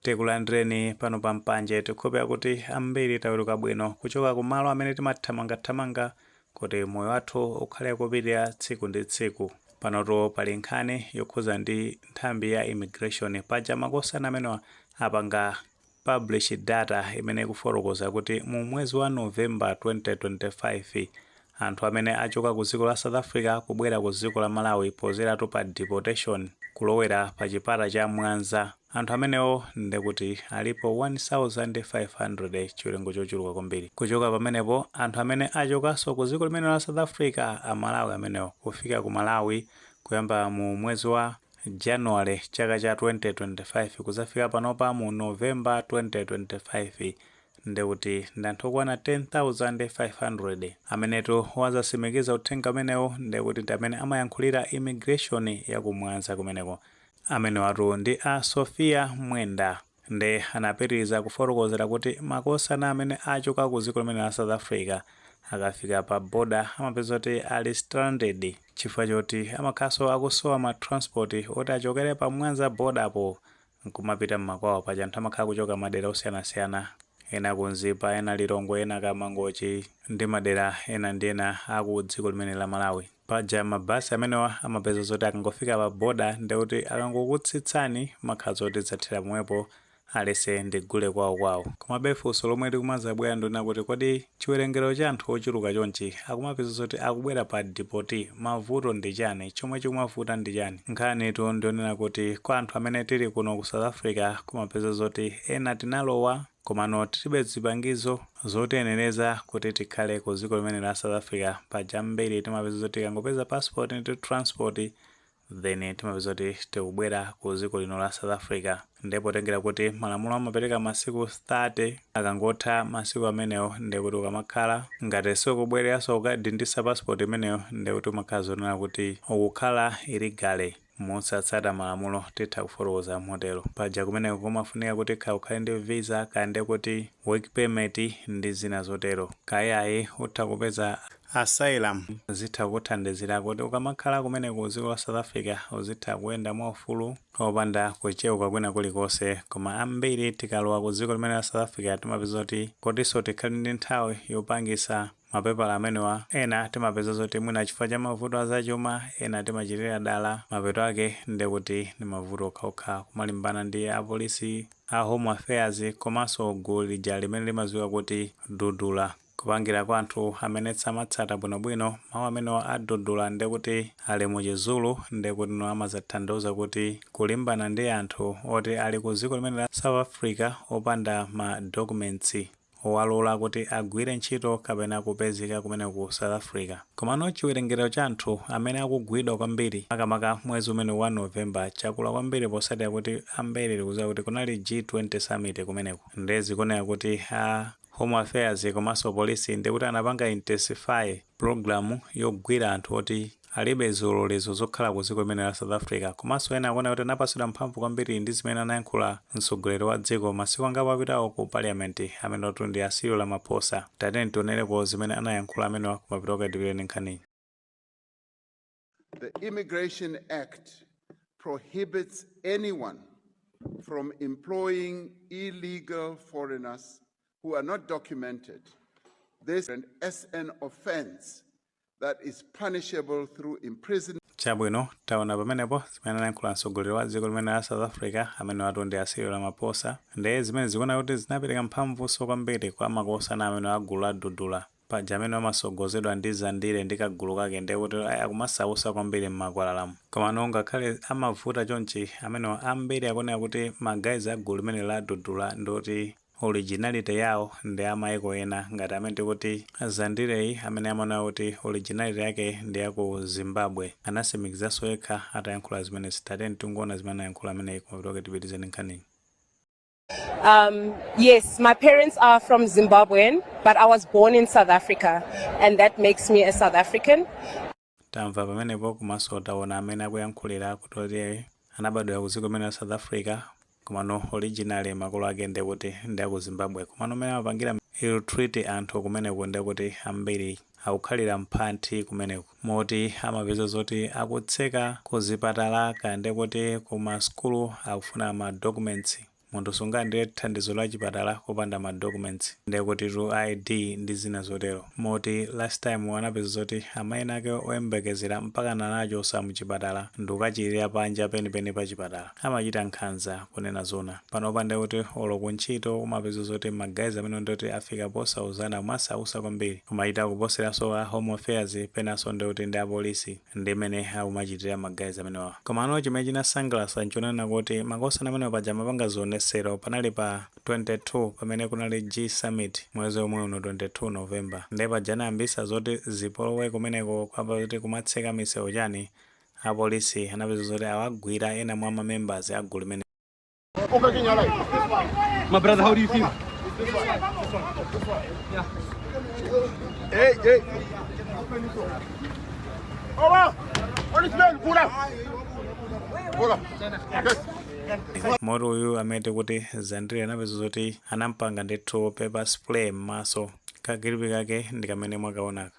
tikulandreni pano pampanje tikhopera kuti ambiri taweruka bwino kuchoka kumalo amene timathamanga kuti moyo wathu ukhale kupitirira tsiku ndi tsiku. Panoto pali nkhani yokhuza ndi nthambi ya immigration paja makosana amene apanga publish data imene ikufotokoza kuti mu mwezi wa November 2025 anthu amene achoka ku dziko la South Africa kubwera ku dziko la Malawi pozeratu pa deportation kulowera pa chipata cha Mwanza. Anthu amenewo ndekuti alipo 1500 chiwerengo chochuluka kwambiri. Kuchoka pamenepo anthu amene achokanso ku dziko limene la South Africa Amalawi amenewo kufika ku Malawi kuyamba mu mwezi wa January chaka cha 2025 kuzafika panopa mu November 2025 ndekuti ndanthu okwana 10,500 amenetu wazasimikiza uthenga amenewo ndekuti ndi amene amayankhulira immigration ya ku Mwanza kumeneko. Amene watu ndi a Sofia Mwenda ndi anapitiriza kufotokozera kuti makosana amene achoka ku dziko limene la South Africa akafika pa border amapeza kuti ali stranded chifukwa choti amakhaso akusowa ma transport oti achokere pa Mwanza border apo nkumapita mmakwawo paja anthu amakhala kuchoka madera osiyanasiyana, ena kunzipa, ena Lilongwe, ena Kamangochi ndi madera ena ndi ena aku dziko limene la Malawi. Paja mabasi amenewa amapeza zoti akangofika pa border ndekuti akangokutsitsani makhazo oti zathira pomwepo alese ndigule kwawo. Komabe funso lomwe likumazabwera ndona kuti kodi chiwerengero cha anthu ochuluka chonchi akumapeza zoti akubwera pa deport mavuto ndi chani, chomwe chikumavuta ndi chani. Nkhani tu ndionena kuti kwa anthu amene tili kuno ku South Africa kumapeza zoti ena tinalowa komano tilibe zipangizo zotenereza kuti tikhale ku dziko limene la South Africa. Paja mbiri timapeza zoti kangopeza passport ndi transport then timapeza kuti tikubwera ku dziko lino la South Africa. Ndipo tengera kuti malamulo amapereka masiku 30 akangotha masiku amenewo ndekuti ukamakhala ngati sikubwereranso ukadindisa passport imeneyo ndekuti umakhala zonena kuti ukukhala iligale mosatsata malamulo titha kufotokoza motero. Paja kumeneko kumafunika kuti ukhale ndi visa kande kuti work permit ndi zina zotero. Kayayi utha kupeza asylum zitha kuthandizira kuti ukamakhala kumeneko ku dziko la South Africa uzitha kuyenda mwaufulu opanda kucheuka kwina kulikonse. Koma ambiri tikalowa ku dziko limene la South Africa timapeza zoti kotinso tikhale ndi nthawi yopangisa mapepala amenewa. Ena timapeza zoti mwina chifukwa cha mavuto azachuma, ena timachitira dala mapeto ake ndekuti ni mavuto okhaokha kumalimbana ndi apolisi a Home Affairs komanso gulu lija limene limadziwika kuti Dudula. Kupangira kwa anthu amene samatsata bwinobwino mawu amenewa a Dudula ndekuti ali muchizulu ndekuti no amazathandiza kuti kulimbana ndi anthu oti ali ku dziko limene la South Africa opanda ma documents owalola kuti agwire ntchito kapena kupezeka kumene ku South Africa. Komano chiwerengero cha anthu amene akugwidwa kwambiri makamaka mwezi umene wa November chakula kwambiri posatira kuti ambiri likuziwa kuti kunali G20 summit kumeneko ndezi kunena kuti Home Affairs komanso polisi ndikuti anapanga intensify program yogwira anthu oti alibe zilolezo zokhala ku dziko limene la South Africa. Komanso ena akuona kuti anapasidwa mphamvu kwambiri ndi zimene anayankhula mtsogoleri wa dziko masiku angapo apitawo ku parliament amene otu ndi Cyril Ramaphosa. Tateni tionerepo zimene anayankhula amenewa kumapita okatipireni nkhani. The Immigration Act prohibits anyone from employing illegal foreigners who are not documented. This is an offense that is punishable through imprisonment. Chabwino taona pamenepo zimene anayankhula mtsogoleri wa dziko limene la South Africa amene watu ndi Cyril Ramaphosa ndi zimene zikuona kuti zinapereka mphamvunso kwambiri kwa makosana amene agulu la Dudula. Paja amene amasogozedwa ndi Zandile ndi kagulu kake ndekuti akumasausa kwambiri m'makwalalamu. Komano ngakhale amavuta chonchi amene ambiri akuonera kuti magazi agulu limene la Dudula ndoti originality yawo ndi amaiko ena ngati amene tikuti Zandile amene amaona kuti originality yake ndi yaku Zimbabwe anasimikizanso yekha atayankhula zimene zitateni tingoona zimene anayankhula amene kumapita tipitizeni nkhani. Yes, my parents are from Zimbabwean, but I was born in South Africa, and that makes me a South African. Tamva pamenepo komanso taona amene akuyankhulira kuti anabadwera ku dziko limene la South Africa komano originally makolo ake ndekuti ndi aku Zimbabwe. Komano amene amapangira treat anthu kumeneko ndekuti ambiri akukhalira mphanthi kumeneko moti amapeza zoti akutseka ku zipatala kande kuti ku maskulu akufuna ma documents munthu sungalandire thandizo la chipatala kupanda ma documents ndekuti ID ndi zina zotero. Moti last time anapeza zoti amayi ake oyembekezera mpaka nachosa muchipatala ndikukachirira panja penipeni pa chipatala amachita nkhanza kunena zona. Panopa ndekuti olo kuntchito umapeza zoti magazi amene ndoti afika posauzana masausa kwambiri kumachita kuposeranso a home affairs penanso ndekuti ndi apolisi ndimene akumachitira magazi amenewa. Komano chimene chinasangalatsa nchonena kuti makosana amene paja mapanga zionesero panali pa 22 pamene kunali G Summit mwezi omwe uno 22 November ndi paja anayambisa zoti zipolowe kumeneko kwamba zoti kumatseka misewu chani apolisi anapeza zoti awagwira ena mwa members a gulu limene. My brother, how do you feel? Yeah. Hey. Moto uyu amete kuti Zandria anapeza zoti anampanga ndithu paper spray m'maso kakilipi kake ndi kamene mwakaonaka.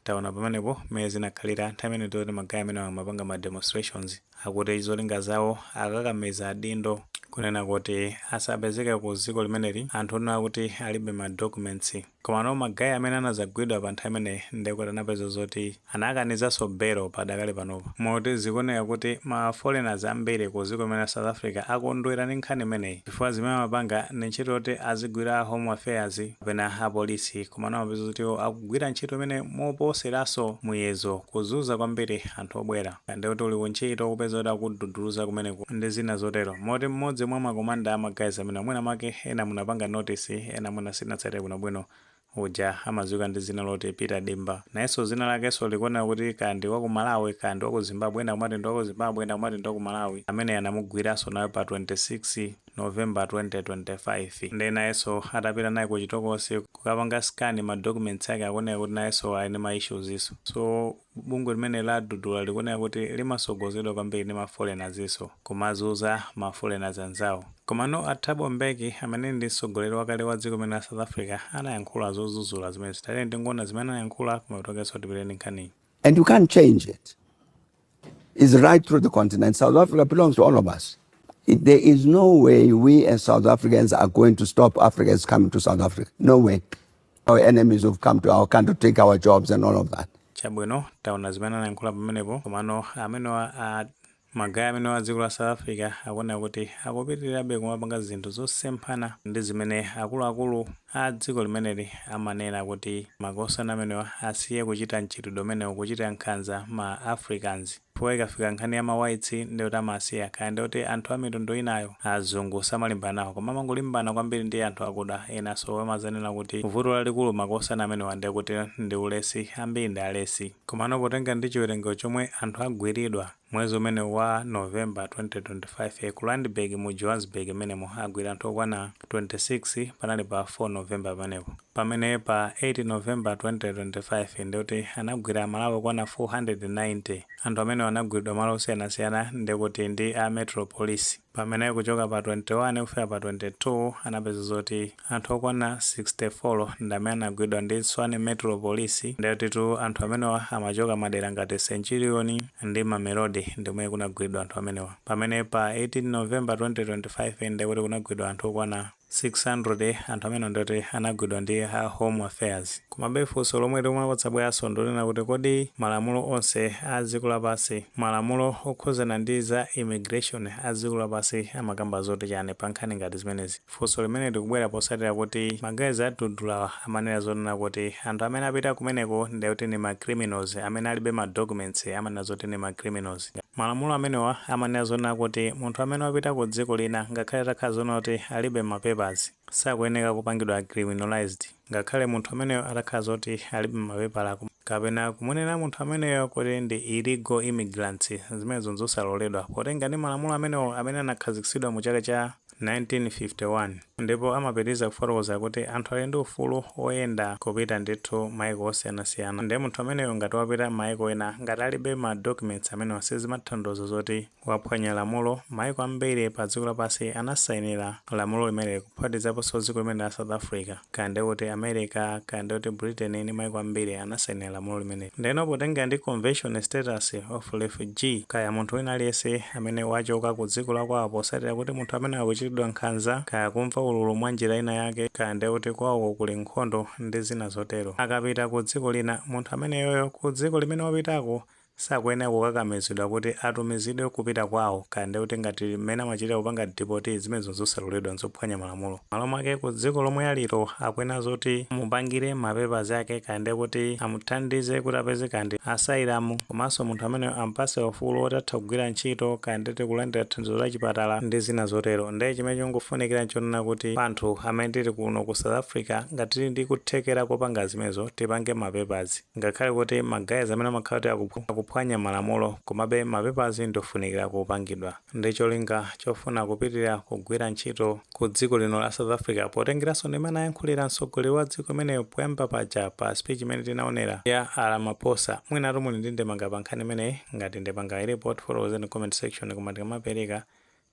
Taona pamenepo mmene zinakhalira nthawi imene toti magayi amene amapanga ma demonstrations akuti zolinga zawo akakamiza adindo kunena kuti asapezeke ku dziko limeneli anthu onena kuti alibe ma documents. Komano magayi amene anazagwidwa pa nthawi imene ndekuti anapeza zoti anakanizanso belo padakale panopo. Moti zikuoneka kuti ma foreigners ambiri ku dziko limene South Africa akondwera ndi nkhani imeneyi chifukwa zimene amapanga ndi ntchito yoti azigwira home affairs kapena apolisi. Komano amapeza zoti akugwira ntchito imene moposeranso muyezo kuzunza kwambiri anthu obwera ndikuti uli kuntchito kupeza kuti akududuluza kumeneko ndi zina zotero. Moti mmodzi mwa makomanda amagazi amene mwina make ena munapanga notice ena mwina sinatsate bwinobwino uja amadziwika ndi zina loti Peter Dimba nayenso zina lakenso likuoneka kuti kandi wa ku Malawi kandi wa ku Zimbabwe ena kumati ndi wa ku Zimbabwe ena kumati ndi wa ku Malawi amene anamugwiranso naye pa 26 November 2025 ndi nayenso atapita naye ku chitokosi kukapanga scan ma documents ake akuoneka kuti nayenso ali ndi ma issues iso. So bungwe limene la Dudula likuoneka kuti limasogozedwa kwambiri ndi ma foreigners iso kumazuza ma foreigners anzawo. Komano Thabo Mbeki amene ndi mtsogoleri wakale wa dziko limene la South Africa anayankhula zozuzula zimene zitali ndingona zimene anayankhula kumatokeso tipireni nkhani. And you can't change it. It's right through the continent. South Africa belongs to all of us. There is no way we as South Africans are going to stop Africans coming to South Africa. No way. Our enemies have come to our country to take our jobs and all of that. Chabwino taona zimene anayankhula pamenepo komano amene magayi amene wa dziko la South Africa akuoneka kuti akupitirirabe kumapanga zinthu zosemphana ndi zimene akuluakulu a dziko limeneli amanena kuti makosana amenewa asiye kuchita mchitidwe umenewu kuchita nkhanza ma Africans. Chifukwa ikafika nkhani ya ma whites ndikuti amasiya kaya ndikuti anthu a mitundu inayo azungu samalimbana nawo koma amangolimbana kwambiri ndi anthu akuda enanso amazanena kuti vuto lalikulu makosana amenewa ndikuti ndi ulesi ambiri ndi alesi. Komano potenga ndi chiwerengero chomwe anthu agwiridwa mwezi umene wa November 2025 ku Randburg mu Johannesburg menemo agwira anthu okwana 26 panali pa 4 November pamenepo. Pamene pa 8 November 2025 ndikuti anagwira Amalawi okwana 490 anthu amene anagwiridwa malo osiyanasiyana ndikuti ndi a Metro Police. Pamene kuchoka pa 21 kufika pa 22 anapeza zoti anthu okwana 64 ndi amene anagwidwa ndi Tshwane Metro Police ndikuti anthu amenewa amachoka madera ngati Centurion ndi Mamelodi ndimwe kunagwidwa anthu amenewa. Pamene pa 18 November 2025 ndikuti kunagwidwa anthu okwana 600 anthu amene ndoti anagwidwa ndi home affairs. Komabe funso lomwe limapatsa bweyaso ndonena kuti kodi malamulo onse a dziko lapansi malamulo okhuzana ndi za immigration a dziko lapansi amakamba zoti chani pa nkhani ngati zimenezi. Funso limene likubwera posatira kuti magazi a Dudula amanena zonena kuti anthu amene apita kumeneko ndikuti ni ma criminals amene alibe ma documents amanena zoti ni ma criminals. Malamulo amenewa amanena zonena kuti munthu amene wapita ku dziko lina ngakhale atakhala zonena kuti alibe ma papers sakuyeneka kupangidwa criminalized ngakhale munthu amene atakhala zoti alibe mapepala kapena kumunena munthu ameneyo kuti ndi illegal immigrants zimene zosaloledwa potenga ndi malamulo amenewo amene anakhazikitsidwa mu chaka cha 1951 ndipo amapitiriza kufotokoza kuti anthu ali ndi ufulu oyenda kupita ndithu maiko osiyanasiyana ndi munthu ameneyo ngati wapita maiko ena ngati alibe ma documents amene wasizimathandiza zoti waphwanya lamulo. maiko ambiri pa dziko lapansi anasainira lamulo limene kuphatikizaponso dziko limene la South Africa kandi kuti America kandi kuti Britain ndi maiko ambiri anasainira lamulo limene. Ndeno potenga ndi convention status of refugee kaya munthu wina aliyense amene wachoka ku dziko la kwawo posatira kuti munthu amene akuchitidwa nkhanza kaya kumva ululu mwa njira ina yake kandi kuti kwawo kuli nkhondo ndi zina zotero akapita ku dziko lina, munthu ameneyoyo ku dziko limene wapitako sakuyenera kukakamizidwa kuti atumizidwe kupita kwawo kandi kuti ngati mmene amachitira kupanga deport zimenezo zosaloledwa nzophwanya malamulo. Malo mwake ku dziko lomwe aliro akuyenera zoti mupangire mapepala ake kandi kuti amuthandize kuti apeze kandi asylum, komanso munthu amene ampase ufulu woti atha kugwira ntchito kandi kuti kulandira thandizo la chipatala ndi zina zotero. Ndiye chimene chikufunikira nchonena kuti anthu amene tili kuno ku South Africa ngati tili ndi kuthekera kopanga zimenezo tipange mapepala, ngakhale kuti magazi amene amakhala kuti akuphwanya malamulo komabe mapepala ndofunikira kupangidwa. Ndi cholinga chofuna kupitirira kugwira ntchito ku dziko lino la South Africa potengeranso ndi mana yankhulira mtsogoleri wa dziko imeneyo poyamba paja pa speech imene tinaonera ya Ramaphosa. Mwina muli ndi ndemanga pa nkhani imene ngati ndemanga report followers in comment section koma tikamapereka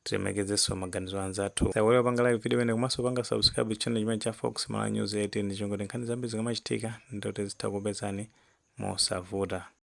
tilemekezenso maganizo anzathu. Takulewa panga live video imene komanso panga subscribe channel imene cha Fox Malawi News 18 ndi chongoti nkhani zambiri zikamachitika ndoti zitakupezani mosavuta.